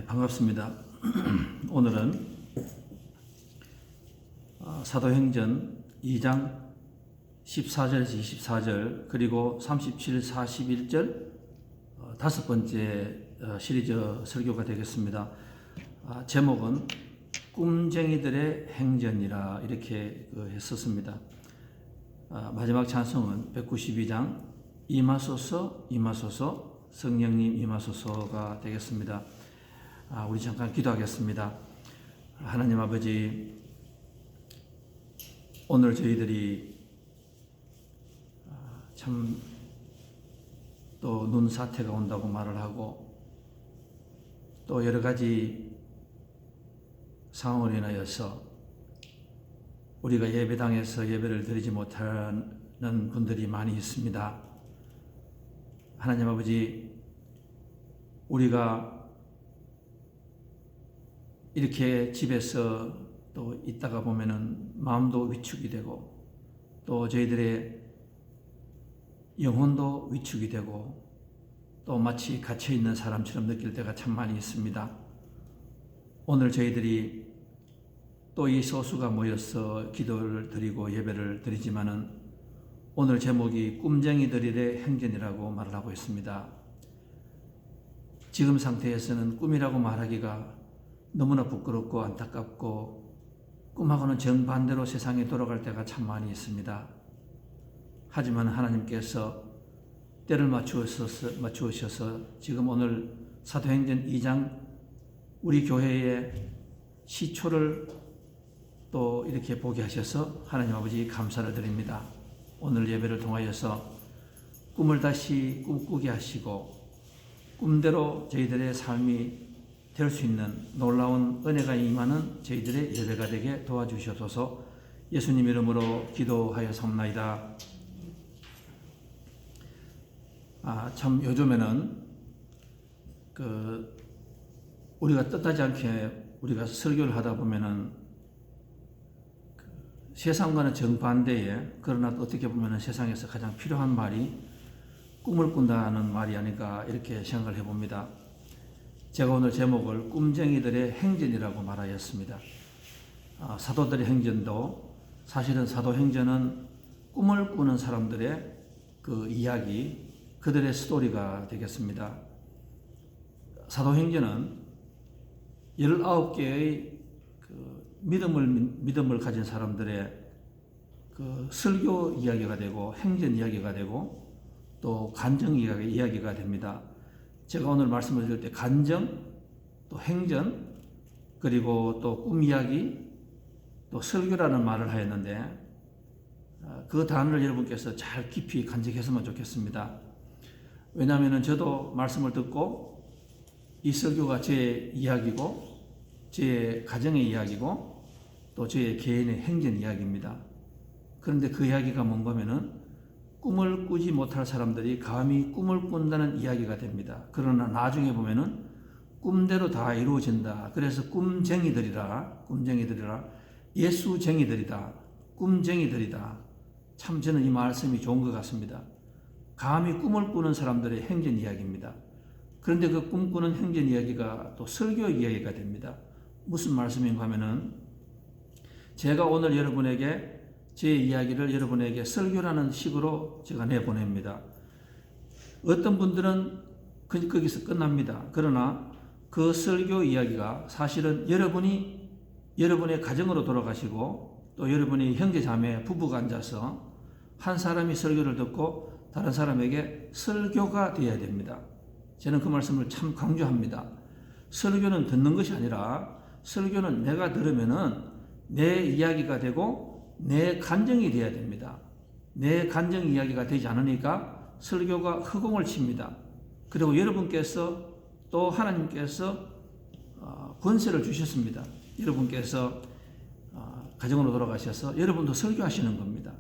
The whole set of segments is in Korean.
반갑습니다. 오늘은 사도행전 2장 14절에서 24절 그리고 37, 41절 다섯 번째 시리즈 설교가 되겠습니다. 제목은 꿈쟁이들의 행전이라 이렇게 했었습니다. 마지막 찬송은 192장 임하소서 임하소서 성령님 임하소서가 되겠습니다. 우리 잠깐 기도하겠습니다. 하나님 아버지, 오늘 저희들이 참 또 눈 사태가 온다고 말을 하고 또 여러 가지 상황으로 인하여서 우리가 예배당에서 예배를 드리지 못하는 분들이 많이 있습니다. 하나님 아버지, 우리가 이렇게 집에서 또 있다가 보면은 마음도 위축이 되고 또 저희들의 영혼도 위축이 되고 또 마치 갇혀있는 사람처럼 느낄 때가 참 많이 있습니다. 오늘 저희들이 또 이 소수가 모여서 기도를 드리고 예배를 드리지만은 오늘 제목이 꿈쟁이들의 행전이라고 말을 하고 있습니다. 지금 상태에서는 꿈이라고 말하기가 너무나 부끄럽고 안타깝고 꿈하고는 정반대로 세상에 돌아갈 때가 참 많이 있습니다. 하지만 하나님께서 때를 맞추셔서 지금 오늘 사도행전 2장 우리 교회의 시초를 또 이렇게 보게 하셔서 하나님 아버지 감사를 드립니다. 오늘 예배를 통하여서 꿈을 다시 꿈꾸게 하시고 꿈대로 저희들의 삶이 될 수 있는 놀라운 은혜가 임하는 저희들의 예배가 되게 도와주셔서 예수님 이름으로 기도하였사옵나이다. 참 요즘에는 우리가 뜻하지 않게 우리가 설교를 하다 보면은 세상과는 정반대에, 그러나 어떻게 보면은 세상에서 가장 필요한 말이 꿈을 꾼다는 말이 아닐까 이렇게 생각을 해봅니다. 제가 오늘 제목을 꿈쟁이들의 행전이라고 말하였습니다. 사도들의 행전도 사실은 사도행전은 꿈을 꾸는 사람들의 그 이야기, 그들의 스토리가 되겠습니다. 사도행전은 19개의 믿음을 가진 사람들의 그 설교 이야기가 되고 행전 이야기가 되고 또 간증 이야기가 됩니다. 제가 오늘 말씀을 드릴 때 간증, 또 행전, 그리고 또 꿈 이야기, 또 설교라는 말을 하였는데 그 단어를 여러분께서 잘 깊이 간직했으면 좋겠습니다. 왜냐하면 저도 말씀을 듣고 이 설교가 제 이야기고 제 가정의 이야기고 또 제 개인의 행전 이야기입니다. 그런데 그 이야기가 뭔가 하면은 꿈을 꾸지 못할 사람들이 감히 꿈을 꾼다는 이야기가 됩니다. 그러나 나중에 보면은 꿈대로 다 이루어진다. 그래서 꿈쟁이들이라 예수쟁이들이다. 꿈쟁이들이다. 참 저는 이 말씀이 좋은 것 같습니다. 감히 꿈을 꾸는 사람들의 행전 이야기입니다. 그런데 그 꿈꾸는 행전 이야기가 또 설교 이야기가 됩니다. 무슨 말씀인가 하면은 제가 오늘 여러분에게 제 이야기를 여러분에게 설교라는 식으로 제가 내보냅니다. 어떤 분들은 거기서 끝납니다. 그러나 그 설교 이야기가 사실은 여러분의 가정으로 돌아가시고 또 여러분이 형제 자매 부부가 앉아서 한 사람이 설교를 듣고 다른 사람에게 설교가 되어야 됩니다. 저는 그 말씀을 참 강조합니다. 설교는 듣는 것이 아니라 설교는 내가 들으면은 내 이야기가 되고 내 간증이 되어야 됩니다. 내 간증 이야기가 되지 않으니까 설교가 허공을 칩니다. 그리고 여러분께서 또 하나님께서 권세를 주셨습니다. 여러분께서 가정으로 돌아가셔서 여러분도 설교하시는 겁니다.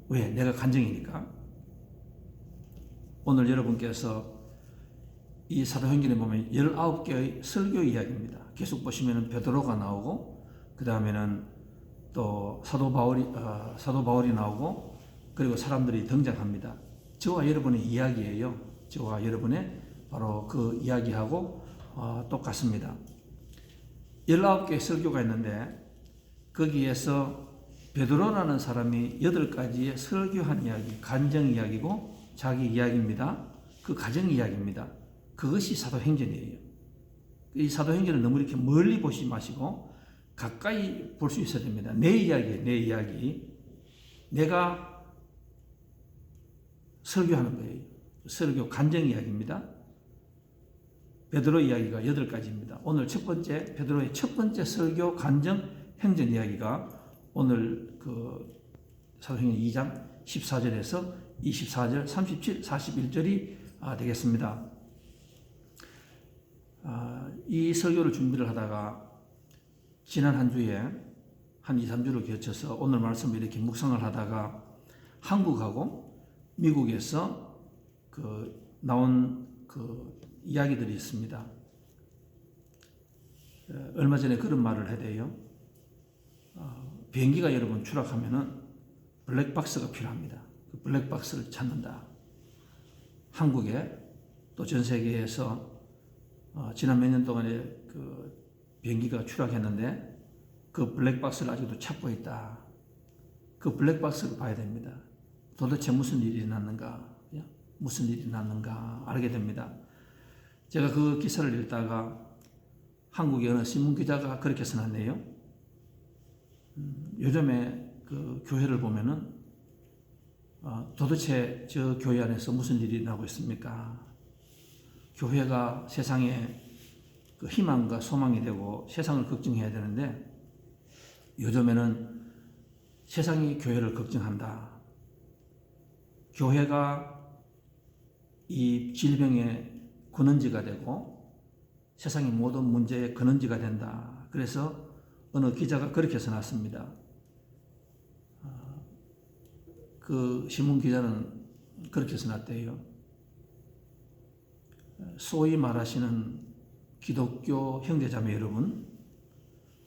왜? 내가 간증이니까. 오늘 여러분께서 이 사도행전에 보면 19개의 설교 이야기입니다. 계속 보시면 베드로가 나오고 그 다음에는 또 사도 바울이 나오고 그리고 사람들이 등장합니다. 저와 여러분의 이야기예요. 저와 여러분의 바로 그 이야기하고 똑같습니다. 19개의 설교가 있는데 거기에서 베드로라는 사람이 8가지의 설교한 이야기, 간증 이야기고 자기 이야기입니다. 그 가정 이야기입니다. 그것이 사도행전이에요. 이 사도행전을 너무 이렇게 멀리 보지 마시고 가까이 볼 수 있어야 됩니다. 내 이야기예요, 내 이야기. 내가 설교하는 거예요. 설교 간증 이야기입니다. 베드로 이야기가 8가지입니다. 오늘 첫 번째, 베드로의 첫 번째 설교 간증 행전 이야기가 오늘 그 사도행전 2장 14절에서 24절, 37, 41절이 되겠습니다. 이 설교를 준비를 하다가 지난 한 주에 한 2, 3주를 거쳐서 오늘 말씀을 이렇게 묵상을 하다가 한국하고 미국에서 나온 이야기들이 있습니다. 얼마 전에 그런 말을 해대요. 비행기가 여러분 추락하면은 블랙박스가 필요합니다. 그 블랙박스를 찾는다. 한국에 또 전 세계에서 지난 몇 년 동안에 그 비행기가 추락했는데 그 블랙박스를 아직도 찾고 있다. 그 블랙박스를 봐야 됩니다. 도대체 무슨 일이 일어났는가? 무슨 일이 났는가? 알게 됩니다. 제가 그 기사를 읽다가 한국의 어느 신문 기자가 그렇게 써놨네요. 요즘에 그 교회를 보면은 도대체 저 교회 안에서 무슨 일이 일어나고 있습니까? 교회가 세상에 그 희망과 소망이 되고 세상을 걱정해야 되는데 요즘에는 세상이 교회를 걱정한다. 교회가 이 질병의 근원지가 되고 세상의 모든 문제의 근원지가 된다. 그래서 어느 기자가 그렇게 써놨습니다. 그 신문 기자는 그렇게 써놨대요. 소위 말하시는 기독교 형제자매 여러분,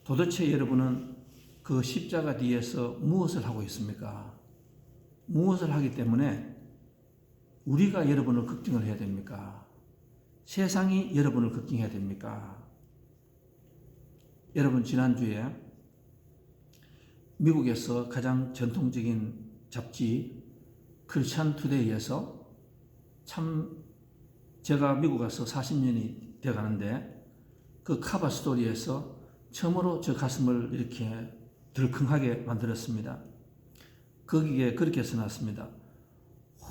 도대체 여러분은 그 십자가 뒤에서 무엇을 하고 있습니까? 무엇을 하기 때문에 우리가 여러분을 걱정을 해야 됩니까? 세상이 여러분을 걱정해야 됩니까? 여러분 지난주에 미국에서 가장 전통적인 잡지 크리스찬 투데이에서 참 제가 미국 가서 40년이 돼가는데 그 카바 스토리에서 처음으로 저 가슴을 이렇게 덜컹하게 만들었습니다. 거기에 그렇게 써놨습니다.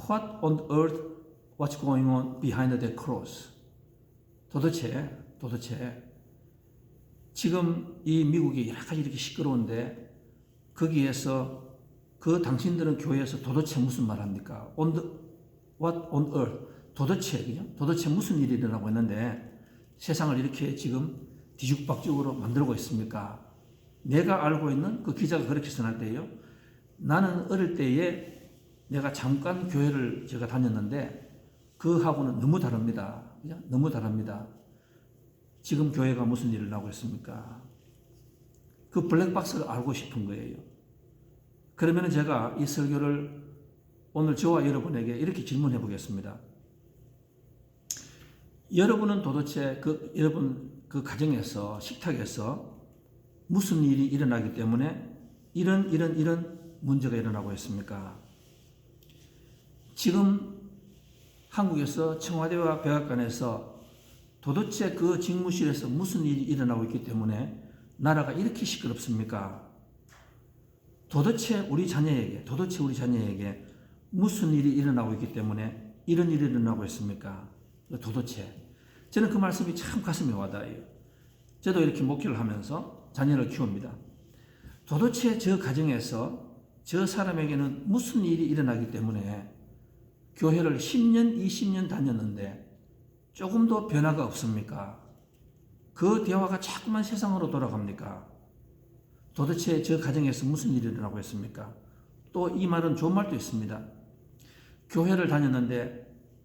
What on earth what's going on behind that cross? 도대체 지금 이 미국이 여러 가지 이렇게 시끄러운데 거기에서 그 당신들은 교회에서 도대체 무슨 말 합니까? What on earth? 도대체 무슨 일이 일어나고 있는데 세상을 이렇게 지금 뒤죽박죽으로 만들고 있습니까? 내가 알고 있는 그 기자가 그렇게 써놨대요. 나는 어릴 때에 내가 잠깐 교회를 제가 다녔는데 그하고는 너무 다릅니다. 너무 다릅니다. 지금 교회가 무슨 일을 하고 있습니까? 그 블랙박스를 알고 싶은 거예요. 그러면 제가 이 설교를 오늘 저와 여러분에게 이렇게 질문해 보겠습니다. 여러분은 도대체 여러분 그 가정에서 식탁에서 무슨 일이 일어나기 때문에 이런 문제가 일어나고 있습니까? 지금 한국에서 청와대와 백악관에서 도대체 그 직무실에서 무슨 일이 일어나고 있기 때문에 나라가 이렇게 시끄럽습니까? 도대체 우리 자녀에게 무슨 일이 일어나고 있기 때문에 이런 일이 일어나고 있습니까? 도대체. 저는 그 말씀이 참 가슴에 와닿아요. 저도 이렇게 목회를 하면서 자녀를 키웁니다. 도대체 저 가정에서 저 사람에게는 무슨 일이 일어나기 때문에 교회를 10년, 20년 다녔는데 조금도 변화가 없습니까? 그 대화가 자꾸만 세상으로 돌아갑니까? 도대체 저 가정에서 무슨 일이 일어나고 있습니까? 또 이 말은 좋은 말도 있습니다. 교회를 다녔는데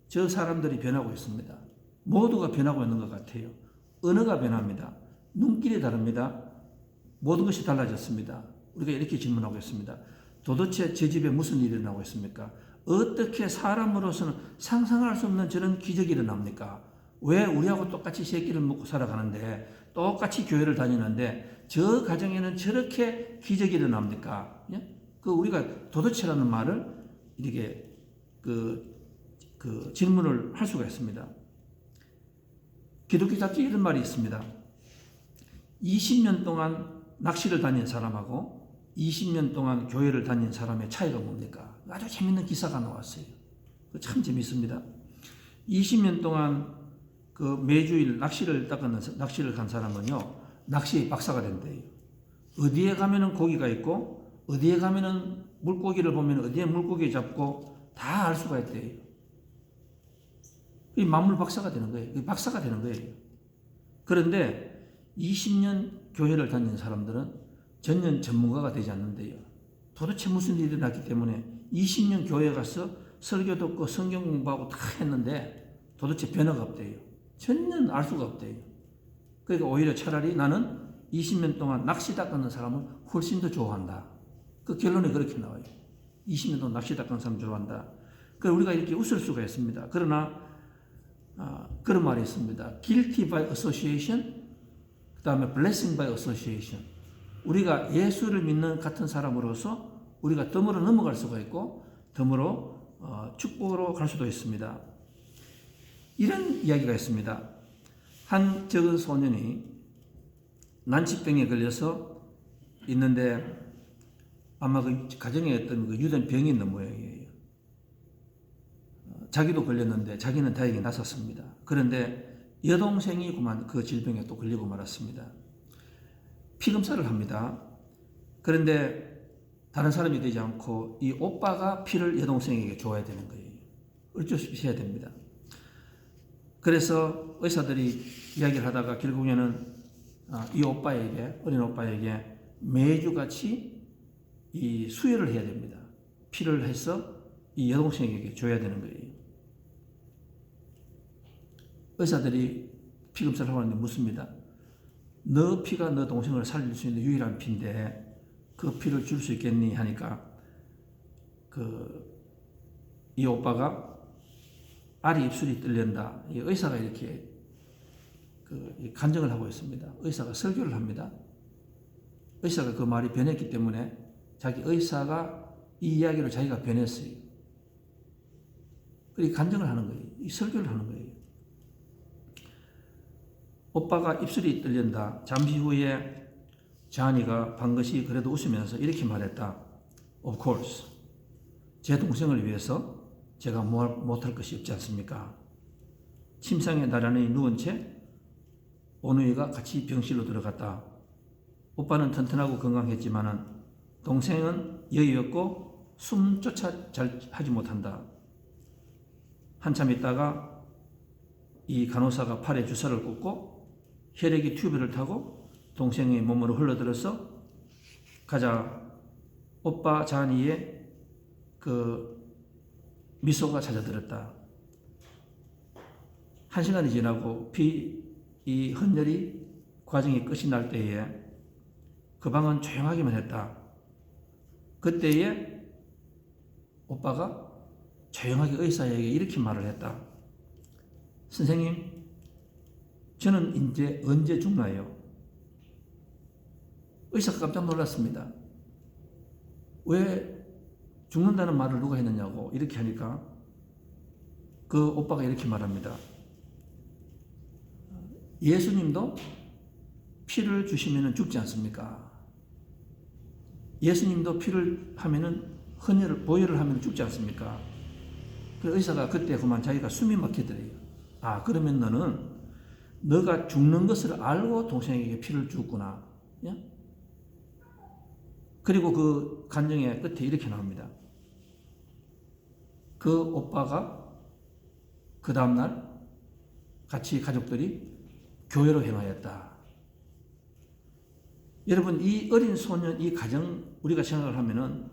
저 사람들이 변하고 있습니다. 모두가 변하고 있는 것 같아요. 언어가 변합니다. 눈길이 다릅니다. 모든 것이 달라졌습니다. 우리가 이렇게 질문하고 있습니다. 도대체 제 집에 무슨 일이 일어나고 있습니까? 어떻게 사람으로서는 상상할 수 없는 저런 기적이 일어납니까? 왜 우리하고 똑같이 새끼를 먹고 살아가는데 똑같이 교회를 다니는데 저 가정에는 저렇게 기적이 일어납니까? 예? 그 우리가 도대체라는 말을 이렇게 그 질문을 할 수가 있습니다. 기독교 잡지에 이런 말이 있습니다. 20년 동안 낚시를 다닌 사람하고 20년 동안 교회를 다닌 사람의 차이가 뭡니까? 아주 재밌는 기사가 나왔어요. 참 재밌습니다. 20년 동안 그 매주일 낚시를 간 사람은요, 낚시의 박사가 된대요. 어디에 가면은 고기가 있고, 어디에 가면은 물고기를 보면 어디에 물고기 잡고 다 알 수가 있대요. 이 만물 박사가 되는 거예요. 박사가 되는 거예요. 그런데 20년 교회를 다니는 사람들은 전년 전문가가 되지 않는데요. 도대체 무슨 일이 일어났기 때문에 20년 교회 가서 설교 듣고 성경 공부하고 다 했는데 도대체 변화가 없대요. 전혀 알 수가 없대요. 그러니까 오히려 차라리 나는 20년 동안 낚시 닦는 사람을 훨씬 더 좋아한다. 그 결론이 그렇게 나와요. 20년 동안 낚시 닦는 사람 좋아한다. 그래서 우리가 이렇게 웃을 수가 있습니다. 그러나 그런 말이 있습니다. Guilty by association, 그 다음에 blessing by association. 우리가 예수를 믿는 같은 사람으로서 우리가 덤으로 넘어갈 수가 있고 덤으로 축복으로 갈 수도 있습니다. 이런 이야기가 있습니다. 한 적은 소년이 난치병에 걸려서 있는데 아마 그 가정에 어떤 그 유전 병이 있는 모양이에요. 자기도 걸렸는데 자기는 다행히 낫았습니다. 그런데 여동생이 그만 그 질병에 또 걸리고 말았습니다. 피검사를 합니다. 그런데 다른 사람이 되지 않고 이 오빠가 피를 여동생에게 줘야 되는 거예요. 어쩔 수 없이 해야 됩니다. 그래서 의사들이 이야기를 하다가 결국에는 이 오빠에게, 어린 오빠에게 매주같이 이 수혈을 해야 됩니다. 피를 해서 이 여동생에게 줘야 되는 거예요. 의사들이 피검사를 하고 있는데 묻습니다. 너 피가 너 동생을 살릴 수 있는 유일한 피인데 그 피를 줄 수 있겠니? 하니까 이 오빠가 알이 입술이 뚫린다. 이 의사가 이렇게 간증을 하고 있습니다. 의사가 설교를 합니다. 의사가 그 말이 변했기 때문에 자기 의사가 이 이야기를 자기가 변했어요. 그리고 간증을 하는 거예요. 이 설교를 하는 거예요. 오빠가 입술이 뚫린다. 잠시 후에 자니가 반것이 그래도 웃으면서 이렇게 말했다. Of course. 제 동생을 위해서 제가 못할 것이 없지 않습니까? 침상에 나란히 누운 채 오누이가 같이 병실로 들어갔다. 오빠는 튼튼하고 건강했지만 동생은 여유없고 숨조차 잘 하지 못한다. 한참 있다가 이 간호사가 팔에 주사를 꽂고 혈액이 튜브를 타고 동생의 몸으로 흘러들어서 가자 오빠 자니의 그 미소가 찾아들었다. 1시간이 지나고 이 헌혈이 과정이 끝이 날 때에 그 방은 조용하기만 했다. 그때에 오빠가 조용하게 의사에게 이렇게 말을 했다. 선생님, 저는 이제 언제 죽나요? 의사가 깜짝 놀랐습니다. 왜 죽는다는 말을 누가 했느냐고 이렇게 하니까 그 오빠가 이렇게 말합니다. 예수님도 피를 주시면 죽지 않습니까? 예수님도 피를 하면은 보혈을 하면 죽지 않습니까? 그 의사가 그때 그만 자기가 숨이 막히더래요. 그러면 너는 너가 죽는 것을 알고 동생에게 피를 주었구나. 예? 그리고 그 간증의 끝에 이렇게 나옵니다. 그 오빠가 그 다음날 같이 가족들이 교회로 행하였다. 여러분, 이 어린 소년, 이 가정 우리가 생각을 하면은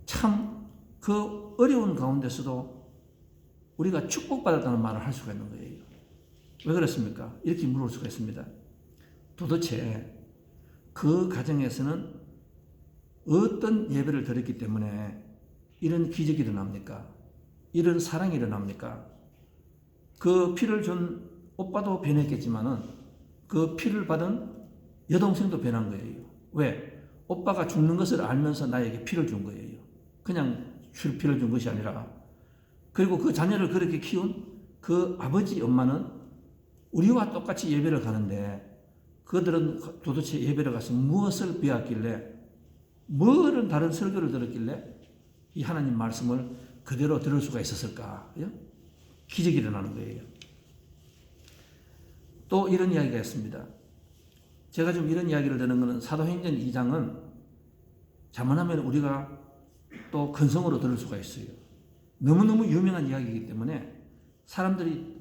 참 그 어려운 가운데서도 우리가 축복받았다는 말을 할 수가 있는 거예요. 왜 그렇습니까? 이렇게 물을 수가 있습니다. 도대체 그 가정에서는 어떤 예배를 드렸기 때문에 이런 기적이 일어납니까? 이런 사랑이 일어납니까? 그 피를 준 오빠도 변했겠지만은 그 피를 받은 여동생도 변한 거예요. 왜? 오빠가 죽는 것을 알면서 나에게 피를 준 거예요. 그냥 피를 준 것이 아니라. 그리고 그 자녀를 그렇게 키운 그 아버지 엄마는 우리와 똑같이 예배를 가는데 그들은 도대체 예배를 가서 무엇을 배웠길래, 뭐런 다른 설교를 들었길래 이 하나님 말씀을 그대로 들을 수가 있었을까? 기적이 일어나는 거예요. 또 이런 이야기가 있습니다. 제가 좀 이런 이야기를 드는 것은 사도행전 2장은 자문하면 우리가 또 근성으로 들을 수가 있어요. 너무너무 유명한 이야기이기 때문에 사람들이,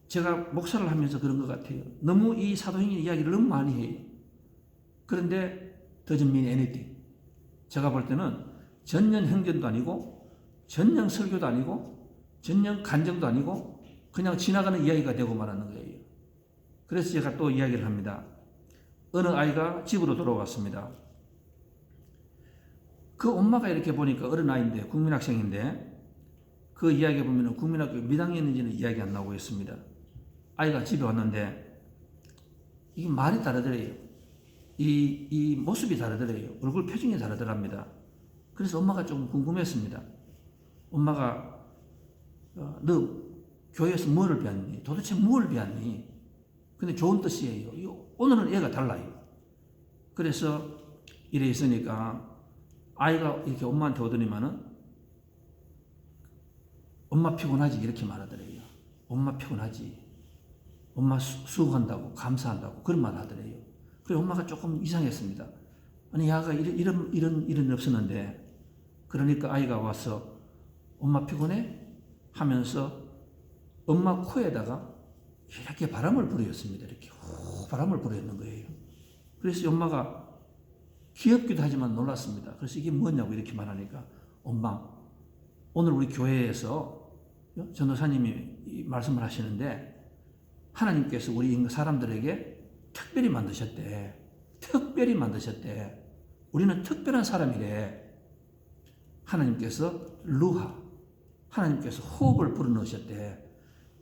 제가 목사를 하면서 그런 것 같아요. 너무 이 사도행전 이야기를 너무 많이 해요. 그런데 doesn't mean anything. 제가 볼 때는 전년 행전도 아니고 전년 설교도 아니고 전년 간증도 아니고 그냥 지나가는 이야기가 되고 말하는 거예요. 그래서 제가 또 이야기를 합니다. 어느 아이가 집으로 돌아왔습니다. 그 엄마가 이렇게 보니까 어린아이인데, 국민학생인데, 그 이야기 보면 국민학교 몇 학년인지는 이야기 안 나오고 있습니다. 아이가 집에 왔는데, 이게 말이 다르더래요. 이 모습이 다르더래요. 얼굴 표정이 다르더랍니다. 그래서 엄마가 조금 궁금했습니다. 엄마가, 너 교회에서 뭐를 배웠니? 도대체 뭘 배웠니? 근데 좋은 뜻이에요. 오늘은 애가 달라요. 그래서 이래 있으니까 아이가 이렇게 엄마한테 오더니만은 엄마 피곤하지 이렇게 말하더래요. 엄마 피곤하지. 엄마 수고한다고 감사한다고 그런 말 하더래요. 그래서 엄마가 조금 이상했습니다. 아니 야가 이런 일은 없었는데, 그러니까 아이가 와서 엄마 피곤해? 하면서 엄마 코에다가 이렇게 바람을 불어였습니다. 이렇게 후 바람을 불어였는 거예요. 그래서 엄마가 귀엽기도 하지만 놀랐습니다. 그래서 이게 뭐냐고 이렇게 말하니까, 엄마 오늘 우리 교회에서 전도사님이 말씀을 하시는데 하나님께서 우리 사람들에게 특별히 만드셨대. 특별히 만드셨대. 우리는 특별한 사람이래. 하나님께서 루하, 하나님께서 호흡을 불어넣으셨대.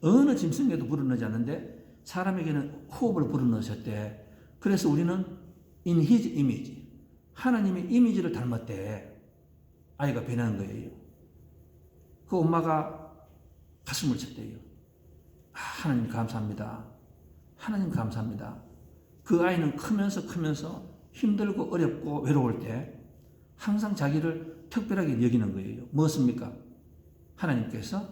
어느 짐승에도 불어넣지 않는데 사람에게는 호흡을 불어넣으셨대. 그래서 우리는 in his image, 하나님의 이미지를 닮았대. 아이가 변한 거예요. 그 엄마가 가슴을 쳤대요. 하나님 감사합니다. 하나님 감사합니다. 그 아이는 크면서 힘들고 어렵고 외로울 때 항상 자기를 특별하게 여기는 거예요. 무엇입니까? 하나님께서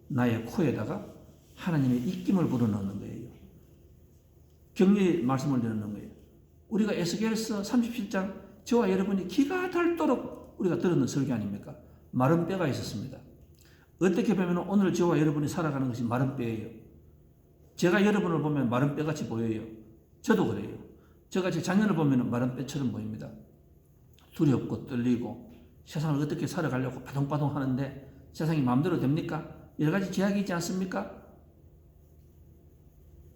나의 코에다가 하나님의 입김을 불어넣는 거예요. 격려의 말씀을 드리는 거예요. 우리가 에스겔서 37장 저와 여러분이 기가 닳도록 우리가 들었는 설교 아닙니까? 마른 뼈가 있었습니다. 어떻게 보면 오늘 저와 여러분이 살아가는 것이 마른 뼈예요. 제가 여러분을 보면 마른 뼈같이 보여요. 저도 그래요. 제가 제 자녀를 보면 마른 뼈처럼 보입니다. 두렵고 떨리고 세상을 어떻게 살아가려고 바동바동 하는데 세상이 마음대로 됩니까? 여러 가지 제약이 있지 않습니까?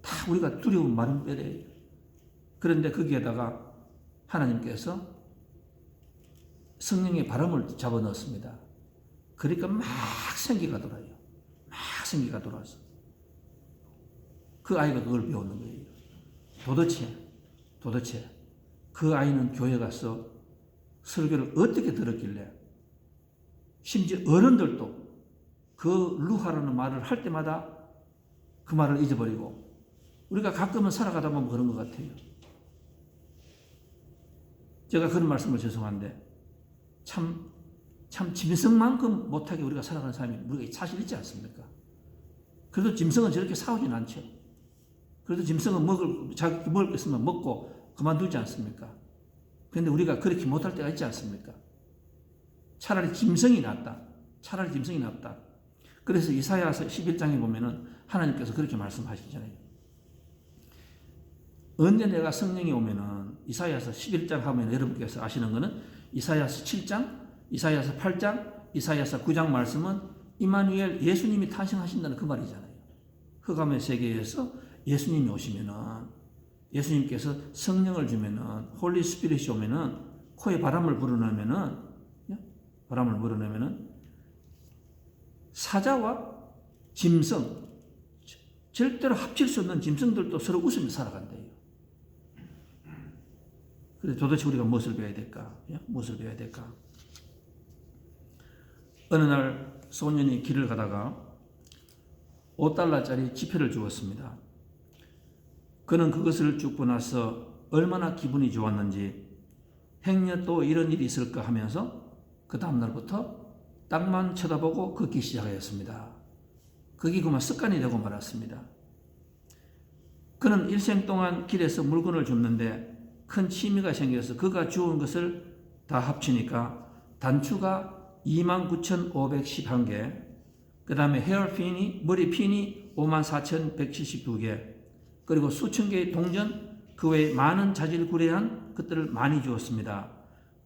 다 우리가 두려운 마른 뼈래요. 그런데 거기에다가 하나님께서 성령의 바람을 잡아넣었습니다. 그러니까 막 생기가 돌아요. 막 생기가 돌아서 그 아이가 그걸 배우는 거예요. 도대체 그 아이는 교회 가서 설교를 어떻게 들었길래, 심지어 어른들도 그 루하라는 말을 할 때마다 그 말을 잊어버리고, 우리가 가끔은 살아가다 보면 그런 것 같아요. 제가 그런 말씀을 죄송한데 참 짐승만큼 못하게 우리가 살아가는 사람이 우리가 사실 있지 않습니까? 그래도 짐승은 저렇게 싸우진 않죠. 그래도 짐승은 자기 먹을 거 있으면 먹고 그만두지 않습니까? 그런데 우리가 그렇게 못할 때가 있지 않습니까? 차라리 짐승이 낫다. 그래서 이사야서 11장에 보면은 하나님께서 그렇게 말씀하시잖아요. 언제 내가 성령이 오면은, 이사야서 11장 하면 여러분께서 아시는 거는 이사야서 7장, 이사야서 8장, 이사야서 9장 말씀은 이마누엘 예수님이 탄생하신다는 그 말이잖아요. 흑암의 세계에서 예수님이 오시면은, 예수님께서 성령을 주면은, 홀리 스피릿이 오면은, 코에 바람을 불어넣으면은 사자와 짐승, 절대로 합칠 수 없는 짐승들도 서로 웃으며 살아간대요. 그래서 도대체 우리가 무엇을 배워야 될까? 무엇을 배워야 될까? 어느 날 소년이 길을 가다가 $5짜리 지폐를 주었습니다. 그는 그것을 주고 나서 얼마나 기분이 좋았는지 행여 또 이런 일이 있을까 하면서 그 다음날부터 땅만 쳐다보고 걷기 시작하였습니다. 그게 그만 습관이 되고 말았습니다. 그는 일생 동안 길에서 물건을 줍는데 큰 취미가 생겨서 그가 주운 것을 다 합치니까 단추가 29,511개, 그 다음에 헤어핀이, 머리핀이 54,172개, 그리고 수천 개의 동전, 그 외에 많은 자질구레한 것들을 많이 주었습니다.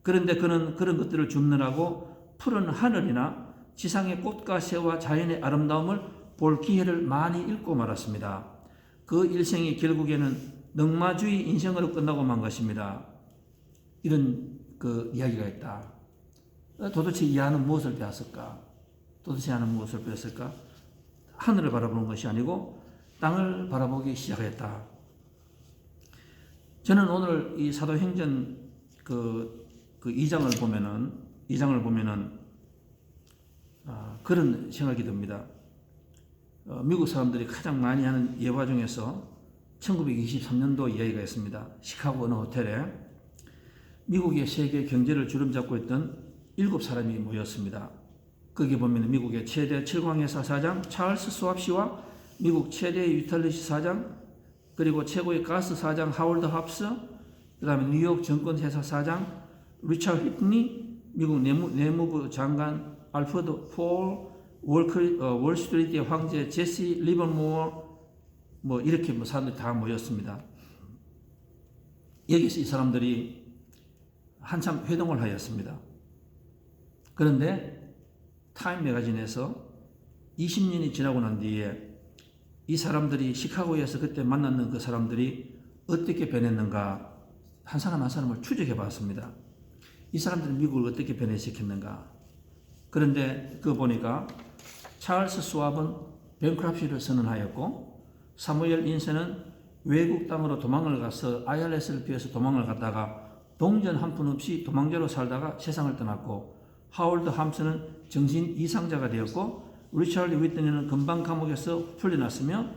그런데 그는 그런 것들을 줍느라고 푸른 하늘이나 지상의 꽃과 새와 자연의 아름다움을 볼 기회를 많이 잃고 말았습니다. 그 일생이 결국에는 넉마주의 인생으로 끝나고 만 것입니다. 이런 그 이야기가 있다. 도대체 이 아는 무엇을 배웠을까? 도대체 아는 무엇을 배웠을까? 하늘을 바라보는 것이 아니고 땅을 바라보기 시작했다. 저는 오늘 이 사도행전 그 2장을 보면은 그런 생각이 듭니다. 미국 사람들이 가장 많이 하는 예화 중에서 1923년도 이야기가 있습니다. 시카고 어느 호텔에 미국의 세계 경제를 주름잡고 있던 7사람이 모였습니다. 거기 보면 미국의 최대 철광회사 사장 찰스 스왑 씨와 미국 최대 유틸리티 사장, 그리고 최고의 가스 사장 하월드 합스, 그 다음에 뉴욕 증권회사 사장 리처드 히트니, 미국 내무부 장관 알프레드 폴, 월스트리트의 황제 제시 리버모어, 이렇게 사람들이 다 모였습니다. 여기서 이 사람들이 한참 회동을 하였습니다. 그런데 타임 매거진에서 20년이 지나고 난 뒤에 이 사람들이 시카고에서 그때 만났는 그 사람들이 어떻게 변했는가 한 사람 한 사람을 추적해 봤습니다. 이 사람들이 미국을 어떻게 변해시켰는가. 그런데 그거 보니까 찰스 스왑은 뱅크럽시를 선언하였고, 사무엘 인세는 외국 땅으로 도망을 가서 IRS를 피해서 도망을 갔다가 동전 한 푼 없이 도망자로 살다가 세상을 떠났고, 하월드 함스는 정신 이상자가 되었고, 리처드 위트니는 금방 감옥에서 풀려났으며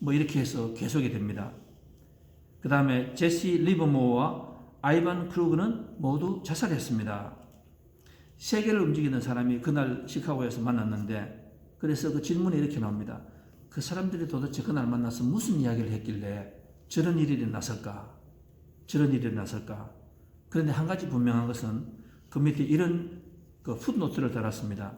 이렇게 해서 계속이 됩니다. 그 다음에 제시 리버모어와 아이반 크루그는 모두 자살했습니다. 세계를 움직이는 사람이 그날 시카고에서 만났는데, 그래서 그 질문이 이렇게 나옵니다. 그 사람들이 도대체 그날 만나서 무슨 이야기를 했길래 저런 일이 일어났을까? 저런 일이 일어났을까? 그런데 한 가지 분명한 것은 그 밑에 이런 그 풋노트를 달았습니다.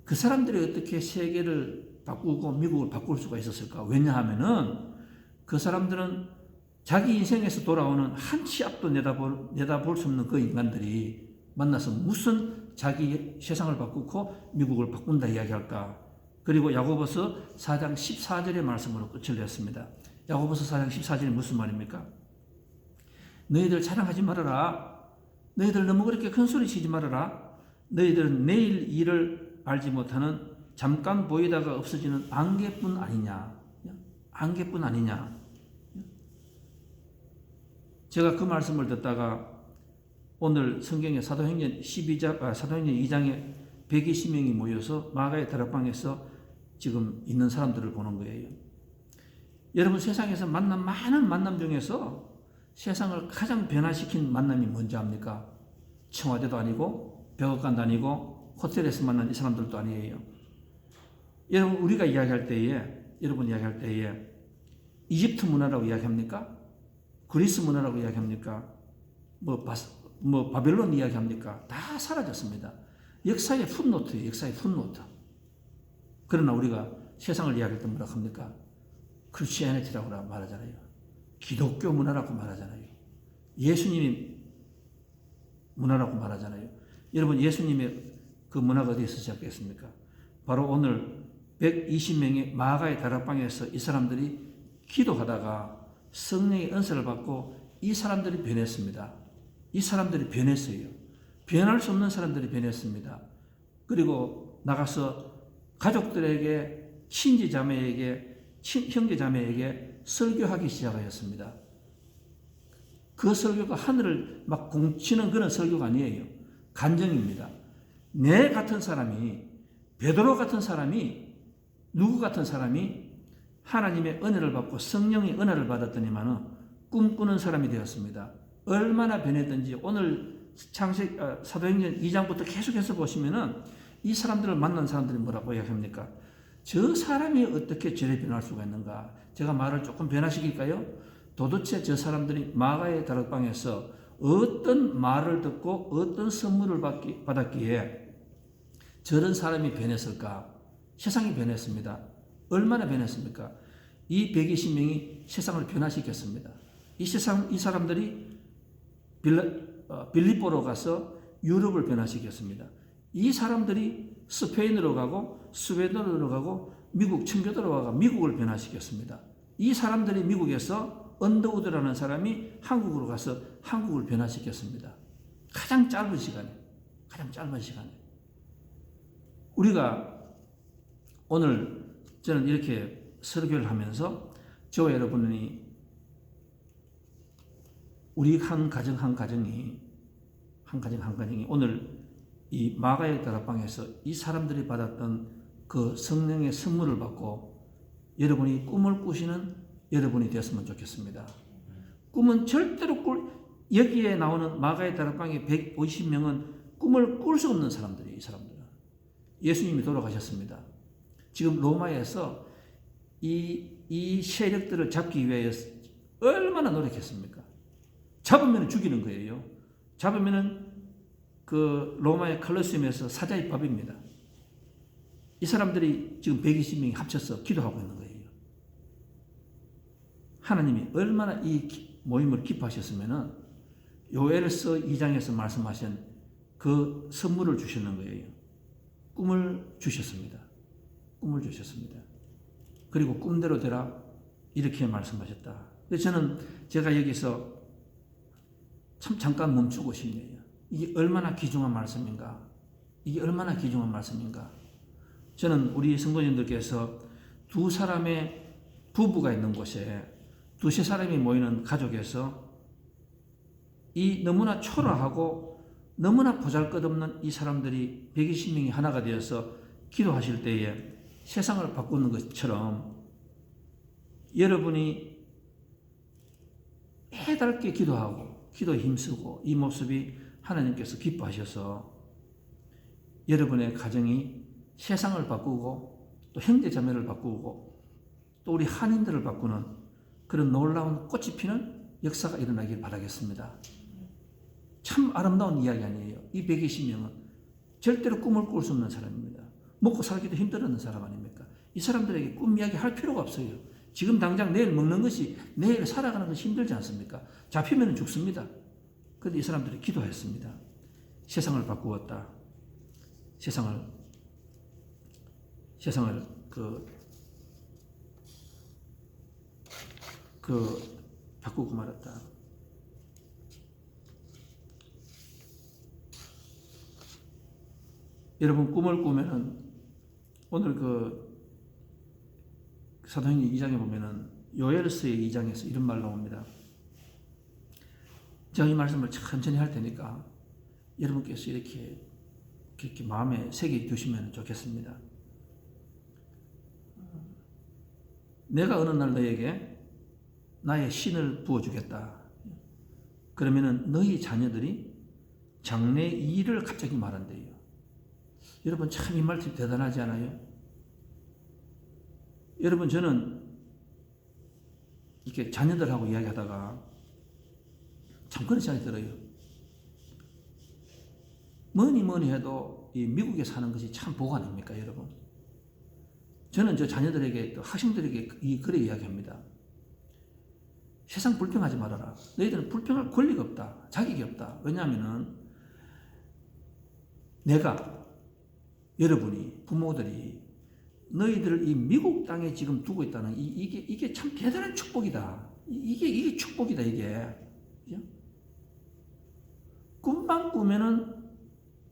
그 사람들이 어떻게 세계를 바꾸고 미국을 바꿀 수가 있었을까? 왜냐하면은 그 사람들은 자기 인생에서 돌아오는 한 치 앞도 내다볼 수 없는 그 인간들이 만나서 무슨 자기 세상을 바꾸고 미국을 바꾼다 이야기할까? 그리고 야고보서 4장 14절의 말씀으로 끝을 냈습니다. 야고보서 4장 14절이 무슨 말입니까? 너희들 자랑하지 말아라. 너희들 너무 그렇게 큰 소리 치지 말아라. 너희들은 내일 일을 알지 못하는 잠깐 보이다가 없어지는 안개뿐 아니냐. 안개뿐 아니냐. 제가 그 말씀을 듣다가 오늘 성경의 사도행전 2장에 120명이 모여서 마가의 다락방에서 지금 있는 사람들을 보는 거예요. 여러분, 세상에서 만난 많은 만남 중에서 세상을 가장 변화시킨 만남이 뭔지 압니까? 청와대도 아니고 백악관도 아니고 호텔에서 만난 이 사람들도 아니에요. 여러분, 우리가 이야기할 때에 이집트 문화라고 이야기합니까? 그리스 문화라고 이야기합니까? 바벨론 이야기합니까? 다 사라졌습니다. 역사의 풋노트예요. 역사의 풋노트. 그러나 우리가 세상을 이야기할 때 뭐라고 합니까? 크리스티애니티라고 말하잖아요. 기독교 문화라고 말하잖아요. 예수님이 문화라고 말하잖아요. 여러분, 예수님의 그 문화가 어디에서 시작됐습니까? 바로 오늘 120명의 마가의 다락방에서 이 사람들이 기도하다가 성령의 은사를 받고 이 사람들이 변했습니다. 이 사람들이 변했어요. 변할 수 없는 사람들이 변했습니다. 그리고 나가서 가족들에게, 친지 자매에게 형제 자매에게 설교하기 시작하였습니다. 그 설교가 하늘을 막 공치는 그런 설교가 아니에요. 간증입니다. 내 같은 사람이, 베드로 같은 사람이, 누구 같은 사람이 하나님의 은혜를 받고 성령의 은혜를 받았더니만은 꿈꾸는 사람이 되었습니다. 얼마나 변했든지 오늘 사도행전 2장부터 계속해서 보시면은 이 사람들을 만난 사람들이 뭐라고 이야기합니까? 저 사람이 어떻게 저래 변할 수가 있는가? 제가 말을 조금 변화시킬까요? 도대체 저 사람들이 마가의 다락방에서 어떤 말을 듣고 어떤 선물을 받았기에 저런 사람이 변했을까? 세상이 변했습니다. 얼마나 변했습니까? 이 120명이 세상을 변화시켰습니다. 이 사람들이 빌립보로 가서 유럽을 변화시켰습니다. 이 사람들이 스페인으로 가고 스웨덴으로 가고 미국 청교도로 가고 미국을 변화시켰습니다. 이 사람들이 미국에서 언더우드라는 사람이 한국으로 가서 한국을 변화시켰습니다. 가장 짧은 시간에. 우리가 오늘 저는 이렇게 설교를 하면서 저와 여러분이 우리 한 가정 한 가정이 오늘 이 마가의 다락방에서 이 사람들이 받았던 그 성령의 선물을 받고 여러분이 꿈을 꾸시는 여러분이 되었으면 좋겠습니다. 꿈은 절대로 여기에 나오는 마가의 다락방의 150명은 꿈을 꿀 수 없는 사람들이에요. 이 사람들은 예수님이 돌아가셨습니다. 지금 로마에서 이 세력들을 잡기 위해서 얼마나 노력했습니까? 잡으면 죽이는 거예요. 잡으면은 그 로마의 컬로세움에서 사자의 밥입니다. 이 사람들이 지금 120명이 합쳐서 기도하고 있는 거예요. 하나님이 얼마나 이 모임을 기뻐하셨으면은 요엘서 2장에서 말씀하신 그 선물을 주시는 거예요. 꿈을 주셨습니다. 그리고 꿈대로 되라 이렇게 말씀하셨다. 그래서 제가 여기서 참 잠깐 멈추고 싶네요. 이게 얼마나 귀중한 말씀인가? 저는 우리 성도님들께서 두 사람의 부부가 있는 곳에 두세 사람이 모이는 가족에서 이 너무나 초라하고 너무나 보잘것없는 이 사람들이 120명이 하나가 되어서 기도하실 때에 세상을 바꾸는 것처럼 여러분이 해달게 기도하고 기도에 힘쓰고 이 모습이 하나님께서 기뻐하셔서 여러분의 가정이 세상을 바꾸고 또 형제자매를 바꾸고 또 우리 한인들을 바꾸는 그런 놀라운 꽃이 피는 역사가 일어나길 바라겠습니다. 참 아름다운 이야기 아니에요. 이 120명은 절대로 꿈을 꿀 수 없는 사람입니다. 먹고 살기도 힘들었는 사람 아닙니까? 이 사람들에게 꿈 이야기 할 필요가 없어요. 지금 당장 내일 먹는 것이 내일 살아가는 것이 힘들지 않습니까? 잡히면 죽습니다. 그런데 이 사람들이 기도했습니다. 세상을 바꾸었다. 세상을 바꾸고 말았다. 여러분 꿈을 꾸면은 오늘 사도행전 2장에 보면은 요엘서의 2장에서 이런 말 나옵니다. 제가 이 말씀을 천천히 할 테니까 여러분께서 이렇게 마음에 새겨 두시면 좋겠습니다. 내가 어느 날 너에게 나의 신을 부어주겠다. 그러면은 너희 자녀들이 장래 일을 갑자기 말한대요. 여러분 참 이 말씀 대단하지 않아요? 여러분 저는 이렇게 자녀들하고 이야기하다가 참 그런 생각이 들어요. 뭐니 해도 이 미국에 사는 것이 참 복 아닙니까 여러분? 저는 저 자녀들에게 또 학생들에게 그래 이야기합니다. 세상 불평하지 말아라. 너희들은 불평할 권리가 없다. 자격이 없다. 왜냐하면은 여러분이 부모들이 너희들을 이 미국 땅에 지금 두고 있다는 이게 참 대단한 축복이다. 이게 축복이다 이게. 그죠? 꿈만 꾸면은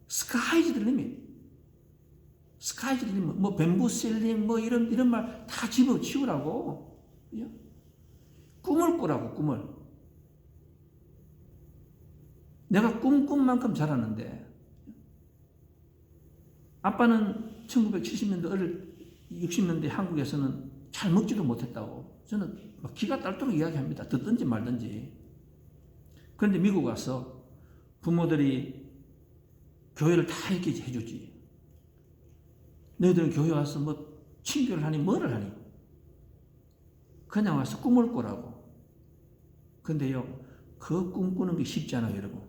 스카이즈 더 리밋. 스카이힐링, 뭐 뱀부셀링, 뭐 이런 말 다 집어치우라고. 꿈을 꾸라고, 꿈을. 내가 꿈꾼 만큼 자랐는데, 아빠는 1970년대, 60년대 한국에서는 잘 먹지도 못했다고. 저는 막 기가 딸도록 이야기합니다. 듣든지 말든지. 그런데 미국 와서 부모들이 교회를 다 이렇게 해주지. 너희들은 교회 와서 뭐 친교를 하니 뭐를 하니? 그냥 와서 꿈을 꾸라고. 근데요, 그 꿈꾸는 게 쉽지 않아요, 여러분.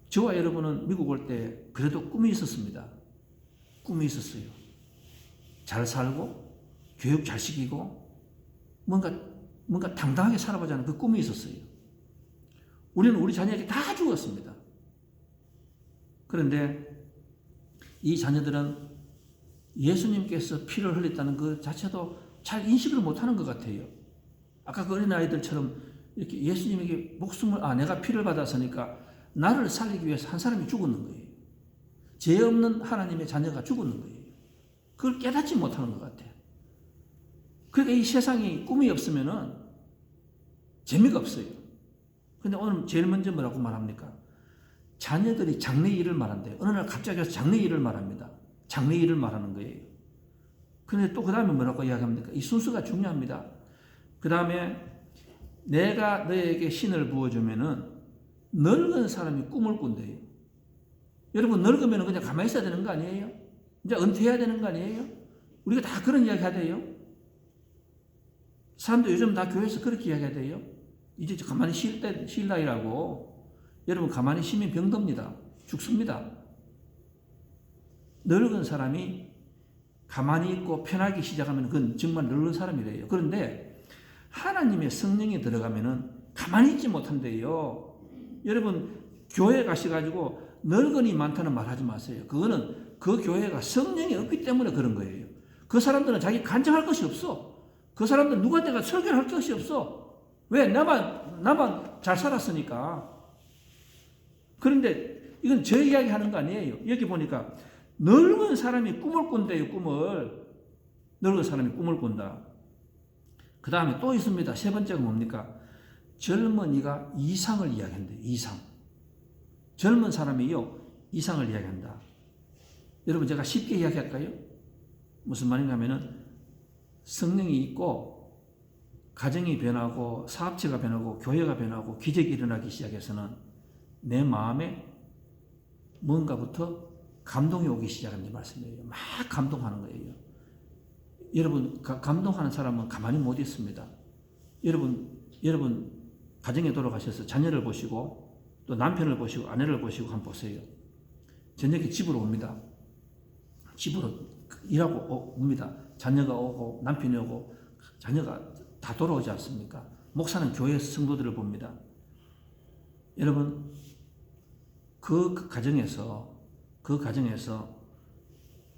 저와 여러분은 미국 올 때 그래도 꿈이 있었습니다. 꿈이 있었어요. 잘 살고, 교육 잘 시키고, 뭔가 당당하게 살아보자는 그 꿈이 있었어요. 우리는 우리 자녀에게 다 죽었습니다. 그런데 이 자녀들은 예수님께서 피를 흘렸다는 그 자체도 잘 인식을 못하는 것 같아요. 아까 그 어린아이들처럼 이렇게 예수님에게 내가 피를 받았으니까 나를 살리기 위해서 한 사람이 죽었는 거예요. 죄 없는 하나님의 자녀가 죽었는 거예요. 그걸 깨닫지 못하는 것 같아요. 그러니까 이 세상이 꿈이 없으면은 재미가 없어요. 근데 오늘 제일 먼저 뭐라고 말합니까? 자녀들이 장래 일을 말한대요. 어느 날 갑자기 와서 장래 일을 말합니다. 장래 일을 말하는 거예요. 그런데 또 그 다음에 뭐라고 이야기합니까? 이 순서가 중요합니다. 그 다음에 내가 너에게 신을 부어주면은 늙은 사람이 꿈을 꾼대요. 여러분, 늙으면 그냥 가만히 있어야 되는 거 아니에요? 이제 은퇴해야 되는 거 아니에요? 우리가 다 그런 이야기 하대요. 사람들 요즘 다 교회에서 그렇게 이야기 하대요. 이제 가만히 쉴 나이라고. 여러분, 가만히 쉬면 병듭니다. 죽습니다. 늙은 사람이 가만히 있고 편하게 시작하면 그건 정말 늙은 사람이래요. 그런데 하나님의 성령이 들어가면은 가만히 있지 못한대요. 여러분, 교회 가셔가지고 늙은이 많다는 말 하지 마세요. 그거는 그 교회가 성령이 없기 때문에 그런 거예요. 그 사람들은 자기 간증할 것이 없어. 그 사람들은 누구한테가 설교를 할 것이 없어. 왜? 나만 잘 살았으니까. 그런데 이건 저 이야기 하는 거 아니에요. 여기 보니까 늙은 사람이 꿈을 꾼대요, 꿈을. 늙은 사람이 꿈을 꾼다. 그 다음에 또 있습니다. 세 번째가 뭡니까? 젊은이가 이상을 이야기한대요, 이상. 젊은 사람이요, 이상을 이야기한다. 여러분, 제가 쉽게 이야기할까요? 무슨 말인가 하면은 성령이 있고, 가정이 변하고, 사업체가 변하고, 교회가 변하고, 기적이 일어나기 시작해서는 내 마음에 뭔가부터 감동이 오기 시작하는 말씀이에요. 막 감동하는 거예요. 여러분, 감동하는 사람은 가만히 못 있습니다. 여러분, 가정에 돌아가셔서 자녀를 보시고, 또 남편을 보시고, 아내를 보시고 한번 보세요. 저녁에 집으로 옵니다. 집으로 일하고 옵니다. 자녀가 오고, 남편이 오고, 자녀가 다 돌아오지 않습니까? 목사는 교회 성도들을 봅니다. 여러분, 그 가정에서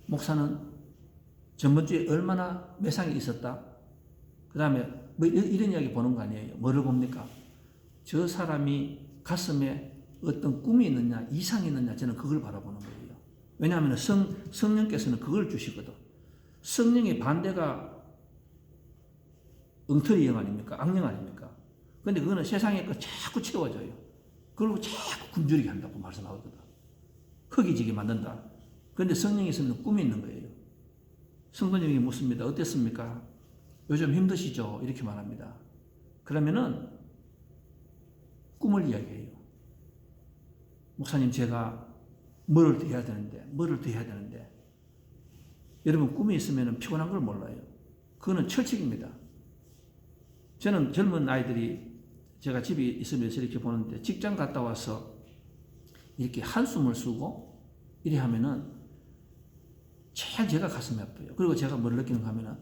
목사는 전번주에 얼마나 매상이 있었다? 그 다음에 뭐 이런 이야기 보는 거 아니에요? 뭐를 봅니까? 저 사람이 가슴에 어떤 꿈이 있느냐, 이상이 있느냐, 저는 그걸 바라보는 거예요. 왜냐하면 성령께서는 그걸 주시거든. 성령의 반대가 엉터리 영 아닙니까? 악령 아닙니까? 근데 그거는 세상에 거 자꾸 채워져요. 그리고 자꾸 굶주리게 한다고 말씀하거든. 허기지게 만든다. 그런데 성령이 있으면 꿈이 있는 거예요. 성도님에게 묻습니다. 어땠습니까? 요즘 힘드시죠? 이렇게 말합니다. 그러면은 꿈을 이야기해요. 목사님, 제가 뭐를 더 해야 되는데. 여러분, 꿈이 있으면 피곤한 걸 몰라요. 그거는 철칙입니다. 저는 젊은 아이들이 제가 집에 있으면서 이렇게 보는데 직장 갔다 와서 이렇게 한숨을 쉬고 이래 하면은 제가 가슴이 아파요. 그리고 제가 뭘 느끼는가 하면은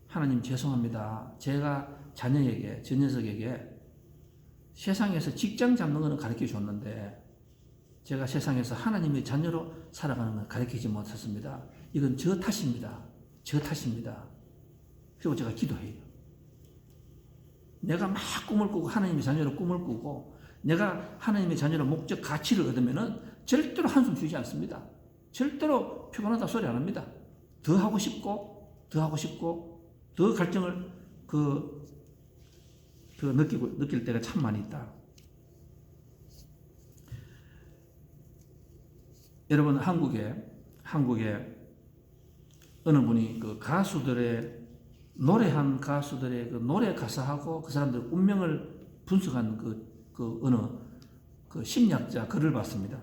하나님 죄송합니다. 제가 자녀에게, 저 녀석에게 세상에서 직장 잡는 거는 가르쳐 줬는데 제가 세상에서 하나님의 자녀로 살아가는 걸 가르치지 못했습니다. 이건 저 탓입니다. 그리고 제가 기도해요. 내가 막 꿈을 꾸고 하나님의 자녀로 꿈을 꾸고 내가 하나님의 자녀로 목적 가치를 얻으면은 절대로 한숨 쉬지 않습니다. 절대로 피곤하다 소리 안 합니다. 더 하고 싶고, 더 하고 싶고, 더 갈증을 느낄 때가 참 많이 있다. 여러분, 한국에 어느 분이 그 가수들의 노래한 가수들의 그 노래 가사하고 그 사람들 운명을 분석한 어느 그 심리학자 글을 봤습니다.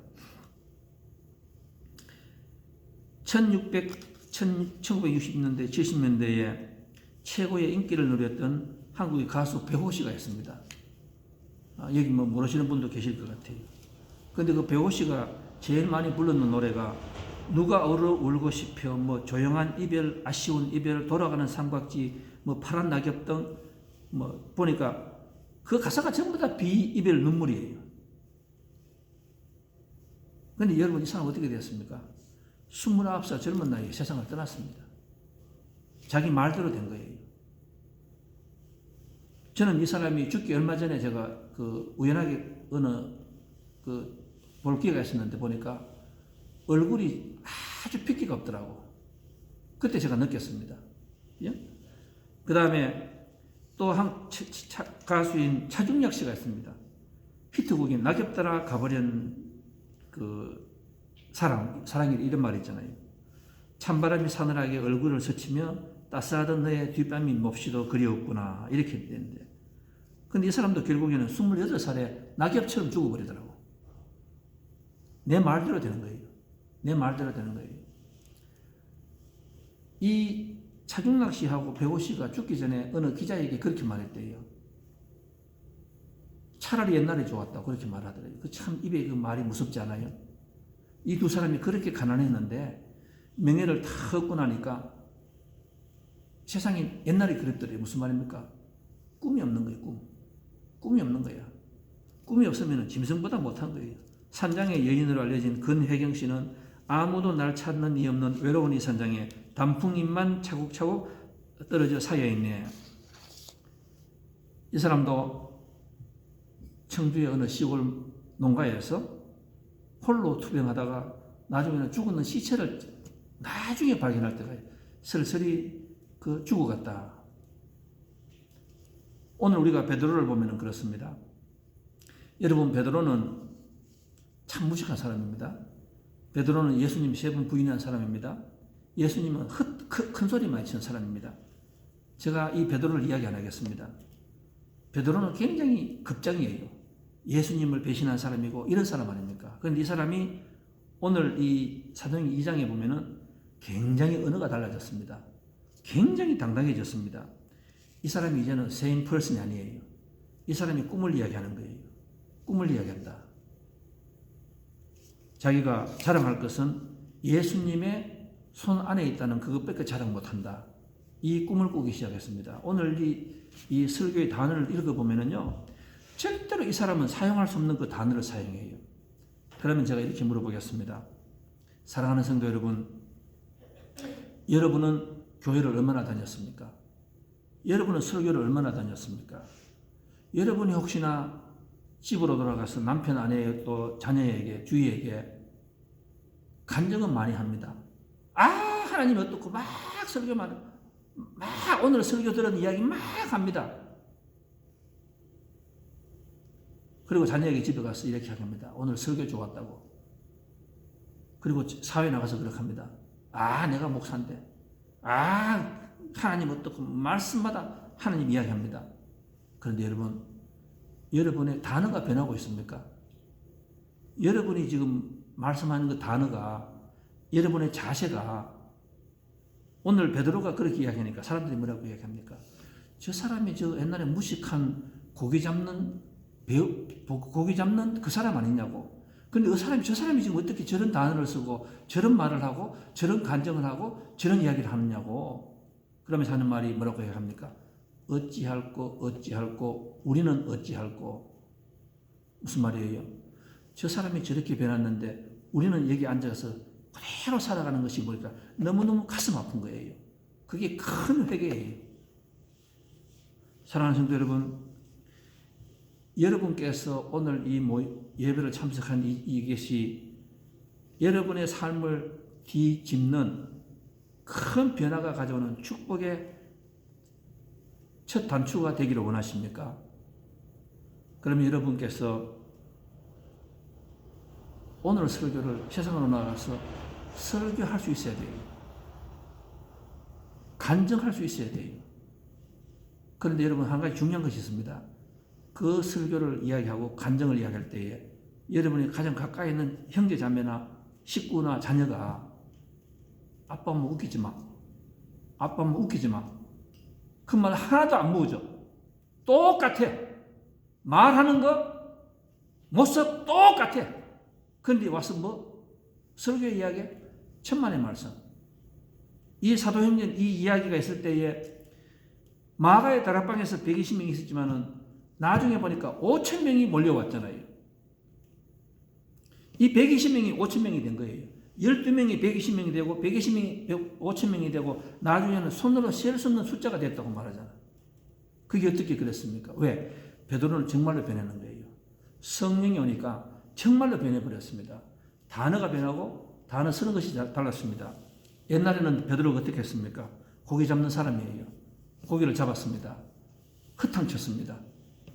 1960년대, 70년대에 최고의 인기를 누렸던 한국의 가수 배호씨가 있습니다. 여기 뭐 모르시는 분도 계실 것 같아요. 근데 그 배호씨가 제일 많이 불렀는 노래가 누가 울고 싶어, 뭐 조용한 이별, 아쉬운 이별, 돌아가는 삼각지, 뭐 파란 낙엽 등, 뭐 보니까 그 가사가 전부 다 비이별 눈물이에요. 근데 여러분, 이 사람 어떻게 되었습니까? 29살 젊은 나이에 세상을 떠났습니다. 자기 말대로 된 거예요. 저는 이 사람이 죽기 얼마 전에 제가 우연하게 어느 볼 기회가 있었는데 보니까 얼굴이 아주 핏기가 없더라고. 그때 제가 느꼈습니다. 예? 그 다음에 또 한 가수인 차중약 씨가 있습니다. 히트곡인 낙엽 따라 가버린 사랑이 이런 말이 있잖아요. 찬바람이 사늘하게 얼굴을 스치며 따스하던 너의 뒷밤이 몹시도 그리웠구나. 이렇게 되는데. 근데 이 사람도 결국에는 28살에 낙엽처럼 죽어버리더라고. 내 말대로 되는 거예요. 내 말대로 되는 거예요. 이 차중락 씨하고 배우 씨가 죽기 전에 어느 기자에게 그렇게 말했대요. 차라리 옛날에 좋았다. 그렇게 말하더래요. 참 입에 그 말이 무섭지 않아요? 이 두 사람이 그렇게 가난했는데 명예를 다 얻고 나니까 세상이 옛날에 그랬더래요. 무슨 말입니까? 꿈이 없는 거예요. 꿈이 없는 거야. 꿈이 없으면 짐승보다 못한 거예요. 산장의 여인으로 알려진 근혜경 씨는 아무도 날 찾는 이 없는 외로운 이 산장에 단풍잎만 차곡차곡 떨어져 쌓여있네. 이 사람도 청주의 어느 시골 농가에서 홀로 투병하다가 나중에는 죽었는 시체를 나중에 발견할 때가 슬슬이 죽어갔다. 오늘 우리가 베드로를 보면 그렇습니다. 여러분, 베드로는 참 무식한 사람입니다. 베드로는 예수님 3번 부인한 사람입니다. 예수님은 큰 소리 많이 치는 사람입니다. 제가 이 베드로를 이야기 안 하겠습니다. 베드로는 굉장히 급장이에요. 예수님을 배신한 사람이고 이런 사람 아닙니까? 그런데 이 사람이 오늘 이 사도행전 2장에 보면은 굉장히 언어가 달라졌습니다. 굉장히 당당해졌습니다. 이 사람이 이제는 same person이 아니에요. 이 사람이 꿈을 이야기하는 거예요. 꿈을 이야기한다. 자기가 자랑할 것은 예수님의 손 안에 있다는 그것밖에 자랑 못한다. 이 꿈을 꾸기 시작했습니다. 오늘 이 설교의 단어를 읽어보면요, 절대로 이 사람은 사용할 수 없는 그 단어를 사용해요. 그러면 제가 이렇게 물어보겠습니다. 사랑하는 성도 여러분, 여러분은 교회를 얼마나 다녔습니까? 여러분은 설교를 얼마나 다녔습니까? 여러분이 혹시나 집으로 돌아가서 남편, 아내, 또 자녀에게, 주위에게 간증은 많이 합니다. 하나님 어떻고 막 설교만, 막 오늘 설교 들은 이야기 막 합니다. 그리고 자녀에게 집에 가서 이렇게 합니다. 오늘 설교 좋았다고. 그리고 사회 나가서 그렇게 합니다. 내가 목사인데. 하나님 어떻고 말씀마다 하나님 이야기합니다. 그런데 여러분, 여러분의 단어가 변하고 있습니까? 여러분이 지금 말씀하는 그 단어가, 여러분의 자세가, 오늘 베드로가 그렇게 이야기하니까 사람들이 뭐라고 이야기합니까? 저 사람이 저 옛날에 무식한 고기 잡는 그 사람 아니냐고. 근데 저 사람이 지금 어떻게 저런 단어를 쓰고 저런 말을 하고 저런 간증을 하고 저런 이야기를 하느냐고. 그러면서 하는 말이 뭐라고 이야기합니까? 어찌할꼬 우리는 어찌할꼬. 무슨 말이에요? 저 사람이 저렇게 변했는데 우리는 여기 앉아서 그대로 살아가는 것이 보니까 너무너무 가슴 아픈 거예요. 그게 큰 회개예요. 사랑하는 성도 여러분, 여러분께서 오늘 이 예배를 참석한 이것이 여러분의 삶을 뒤집는 큰 변화가 가져오는 축복의 첫 단추가 되기를 원하십니까? 그러면 여러분께서 오늘 설교를 세상으로 나가서 설교할 수 있어야 돼요. 간증할 수 있어야 돼요. 그런데 여러분 한 가지 중요한 것이 있습니다. 그 설교를 이야기하고 간증을 이야기할 때에 여러분이 가장 가까이 있는 형제 자매나 식구나 자녀가 아빠 뭐 웃기지 마. 아빠 뭐 웃기지 마. 그 말 하나도 안 묻어. 똑같아. 말하는 거 모습 똑같아. 그런데 와서 뭐 설교 이야기 천만의 말씀. 이 사도행전 이 이야기가 있을 때에 마가의 다락방에서 120명이 있었지만은 나중에 보니까 5,000명이 몰려왔잖아요. 이 120명이 5,000명이 된 거예요. 12명이 120명이 되고 120명이 5,000명이 되고 나중에는 손으로 셀 수 없는 숫자가 됐다고 말하잖아. 그게 어떻게 그랬습니까? 왜? 베드로는 정말로 변하는 거예요. 성령이 오니까 정말로 변해버렸습니다. 단어가 변하고 단어 쓰는 것이 달랐습니다. 옛날에는 베드로가 어떻게 했습니까? 고기 잡는 사람이에요. 고기를 잡았습니다. 허탕쳤습니다.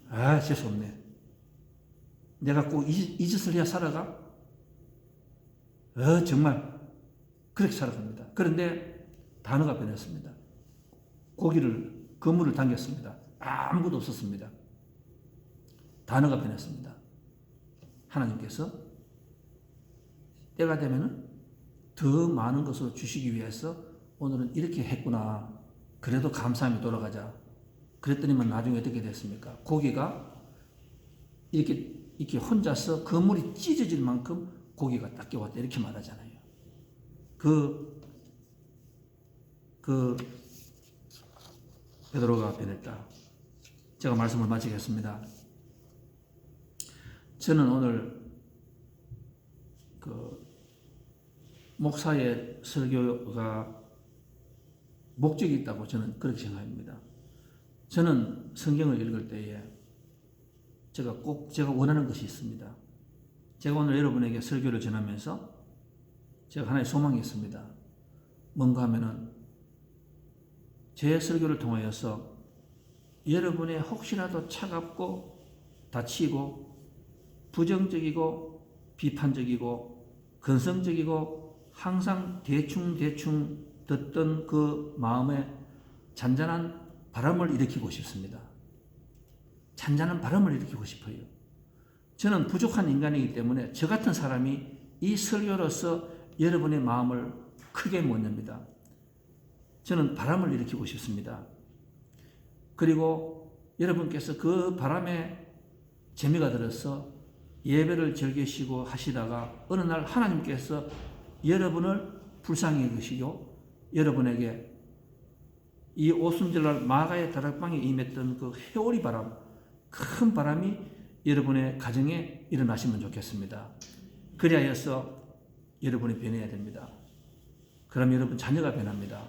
아, 재수없네. 내가 꼭 이 짓을 해야 살아가? 정말 그렇게 살아갑니다. 그런데 단어가 변했습니다. 고기를 그물을 당겼습니다. 아무것도 없었습니다. 단어가 변했습니다. 하나님께서 때가 되면은 더 많은 것을 주시기 위해서 오늘은 이렇게 했구나. 그래도 감사함이 돌아가자. 그랬더니만 나중에 어떻게 됐습니까? 고기가 이렇게 혼자서 그물이 찢어질 만큼 고기가 딱 깨웠다. 이렇게 말하잖아요. 베드로가 변했다. 제가 말씀을 마치겠습니다. 저는 오늘 목사의 설교가 목적이 있다고 저는 그렇게 생각합니다. 저는 성경을 읽을 때에 제가 원하는 것이 있습니다. 제가 오늘 여러분에게 설교를 전하면서 제가 하나의 소망이 있습니다. 뭔가 하면은 제 설교를 통하여서 여러분의 혹시라도 차갑고 다치고 부정적이고 비판적이고 건성적이고 항상 대충 듣던 그 마음에 잔잔한 바람을 일으키고 싶습니다. 잔잔한 바람을 일으키고 싶어요. 저는 부족한 인간이기 때문에 저 같은 사람이 이 설교로서 여러분의 마음을 크게 못 냅니다. 저는 바람을 일으키고 싶습니다. 그리고 여러분께서 그 바람에 재미가 들어서 예배를 즐기시고 하시다가 어느 날 하나님께서 여러분을 불쌍히 여기시고 여러분에게 이 오순절날 마가의 다락방에 임했던 그 회오리 바람, 큰 바람이 여러분의 가정에 일어나시면 좋겠습니다. 그리하여서 여러분이 변해야 됩니다. 그럼 여러분 자녀가 변합니다.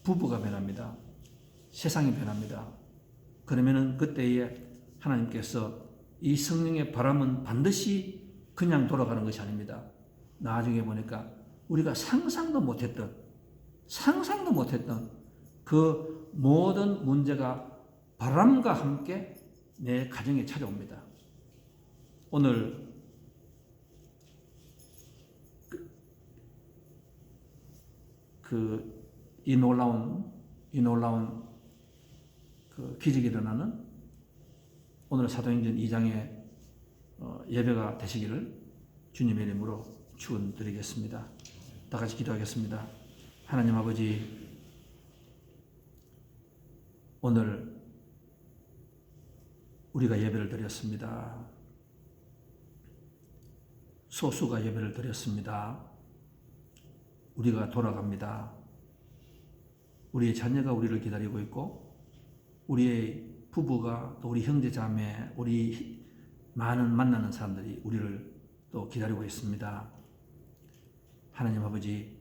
부부가 변합니다. 세상이 변합니다. 그러면은 그때에 하나님께서 이 성령의 바람은 반드시 그냥 돌아가는 것이 아닙니다. 나중에 보니까 우리가 상상도 못했던 그 모든 문제가 바람과 함께 내 가정에 찾아옵니다. 오늘 이 놀라운 그 기적이 일어나는 오늘 사도행전 2장의 예배가 되시기를 주님의 이름으로 축원드리겠습니다. 다 같이 기도하겠습니다. 하나님 아버지, 오늘 우리가 예배를 드렸습니다. 소수가 예배를 드렸습니다. 우리가 돌아갑니다. 우리의 자녀가 우리를 기다리고 있고 우리의 부부가 또 우리 형제 자매, 우리 많은 만나는 사람들이 우리를 또 기다리고 있습니다. 하나님 아버지,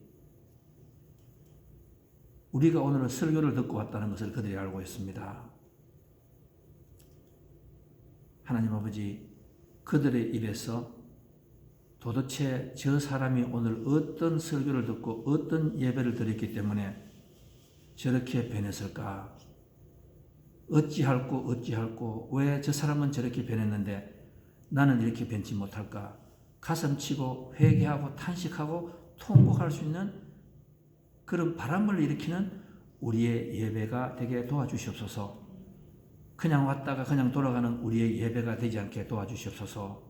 우리가 오늘 설교를 듣고 왔다는 것을 그들이 알고 있습니다. 하나님 아버지, 그들의 입에서 도대체 저 사람이 오늘 어떤 설교를 듣고 어떤 예배를 드렸기 때문에 저렇게 변했을까? 어찌할꼬 왜 저 사람은 저렇게 변했는데 나는 이렇게 변치 못할까? 가슴치고 회개하고 탄식하고 통곡할 수 있는 그런 바람을 일으키는 우리의 예배가 되게 도와주시옵소서. 그냥 왔다가 그냥 돌아가는 우리의 예배가 되지 않게 도와주시옵소서.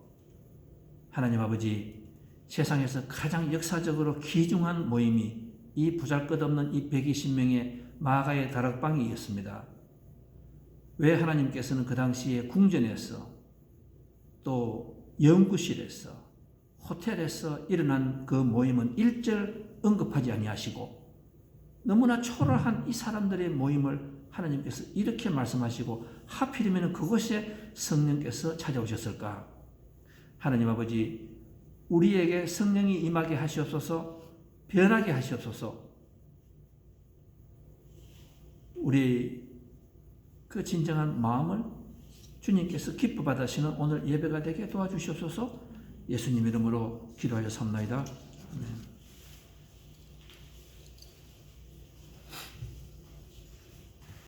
하나님 아버지, 세상에서 가장 역사적으로 귀중한 모임이 이 보잘것없는 이 120명의 마가의 다락방이었습니다. 왜 하나님께서는 그 당시에 궁전에서 또 연구실에서 호텔에서 일어난 그 모임은 일절 언급하지 아니하시고 너무나 초라한 이 사람들의 모임을 하나님께서 이렇게 말씀하시고 하필이면 그곳에 성령께서 찾아오셨을까? 하나님 아버지, 우리에게 성령이 임하게 하시옵소서, 변하게 하시옵소서. 우리 그 진정한 마음을 주님께서 기뻐 받으시는 오늘 예배가 되게 도와주시옵소서. 예수님 이름으로 기도하여 삼나이다. 아멘.